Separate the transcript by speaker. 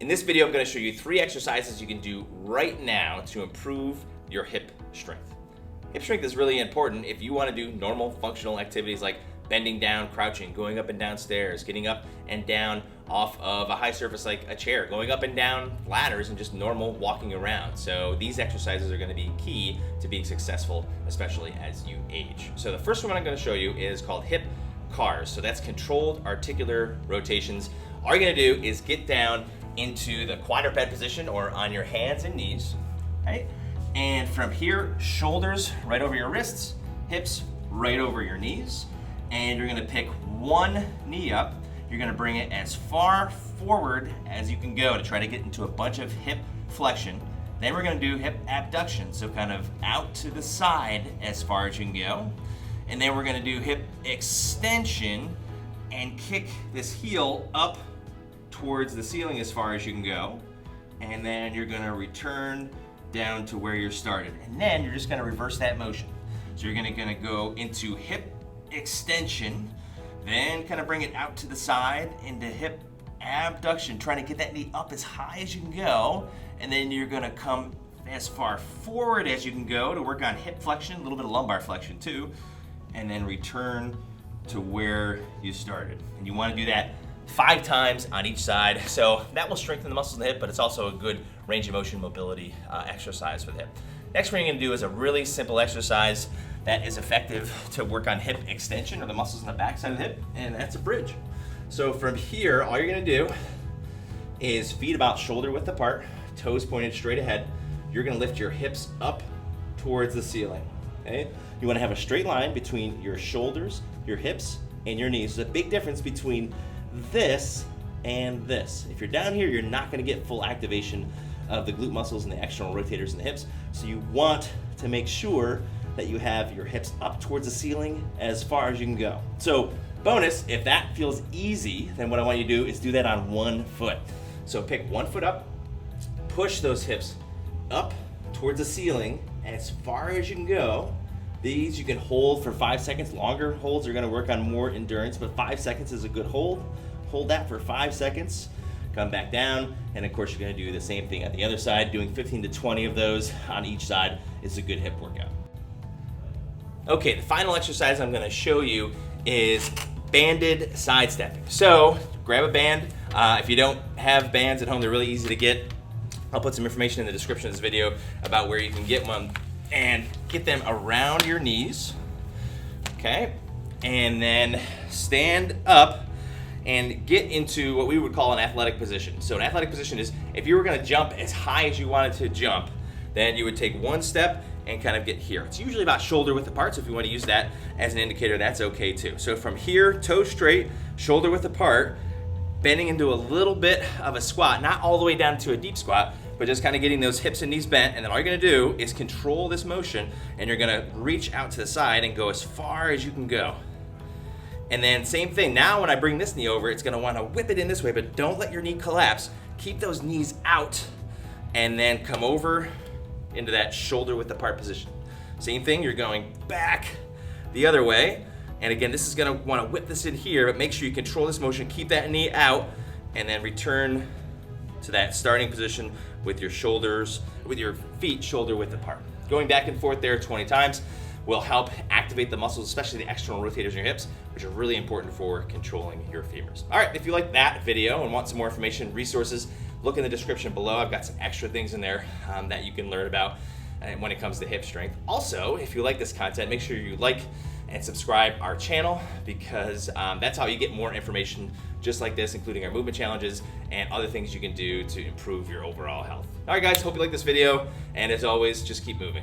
Speaker 1: In this video, I'm going to show you 3 exercises you can do right now to improve your hip strength. Hip strength is really important if you want to do normal functional activities like bending down, crouching, going up and down stairs, getting up and down off of a high surface like a chair, going up and down ladders, and just normal walking around. So these exercises are going to be key to being successful, especially as you age. So the first one I'm going to show you is called hip cars. So that's controlled articular rotations. All you're going to do is get down into the quadruped position or on your hands and knees, right? And from here, shoulders right over your wrists, hips right over your knees, and you're gonna pick one knee up. You're gonna bring it as far forward as you can go to try to get into a bunch of hip flexion. Then we're gonna do hip abduction, so kind of out to the side as far as you can go. And then we're gonna do hip extension and kick this heel up towards the ceiling as far as you can go. And then you're gonna return down to where you started. And then you're just gonna reverse that motion. So you're gonna go into hip extension, then kind of bring it out to the side into hip abduction, trying to get that knee up as high as you can go. And then you're gonna come as far forward as you can go to work on hip flexion, a little bit of lumbar flexion too, and then return to where you started. And you wanna do that 5 times on each side. So that will strengthen the muscles in the hip, but it's also a good range of motion mobility exercise for the hip. Next one you're gonna do is a really simple exercise that is effective to work on hip extension or the muscles in the back side of the hip, and that's a bridge. So from here, all you're gonna do is feet about shoulder width apart, toes pointed straight ahead. You're gonna lift your hips up towards the ceiling, okay? You wanna have a straight line between your shoulders, your hips, and your knees. There's a big difference between this and this. If you're down here, you're not gonna get full activation of the glute muscles and the external rotators in the hips. So you want to make sure that you have your hips up towards the ceiling as far as you can go. So bonus, if that feels easy, then what I want you to do is do that on one foot. So pick one foot up, push those hips up towards the ceiling as far as you can go. These you can hold for 5 seconds. Longer holds are gonna work on more endurance, but 5 seconds is a good hold. Hold that for 5 seconds, come back down, and of course you're gonna do the same thing at the other side. Doing 15 to 20 of those on each side is a good hip workout. Okay, the final exercise I'm gonna show you is banded side stepping. So grab a band. If you don't have bands at home, they're really easy to get. I'll put some information in the description of this video about where you can get one, and get them around your knees, okay? And then stand up and get into what we would call an athletic position. So an athletic position is if you were gonna jump as high as you wanted to jump, then you would take one step and kind of get here. It's usually about shoulder width apart, so if you want to use that as an indicator, that's okay too. So from here, toes straight, shoulder width apart, bending into a little bit of a squat, not all the way down to a deep squat, but just kind of getting those hips and knees bent. And then all you're gonna do is control this motion, and you're gonna reach out to the side and go as far as you can go. And then same thing, now when I bring this knee over, it's gonna wanna whip it in this way, but don't let your knee collapse. Keep those knees out, and then come over into that shoulder width apart position. Same thing, you're going back the other way. And again, this is gonna wanna whip this in here, but make sure you control this motion, keep that knee out, and then return to that starting position with your shoulders, with your feet shoulder width apart. Going back and forth there 20 times will help activate the muscles, especially the external rotators in your hips, which are really important for controlling your femurs. All right, if you like that video and want some more information, resources, look in the description below. I've got some extra things in there that you can learn about when it comes to hip strength. Also, if you like this content, make sure you like and subscribe our channel, because that's how you get more information just like this, including our movement challenges and other things you can do to improve your overall health. All right, guys, hope you like this video, and as always, just keep moving.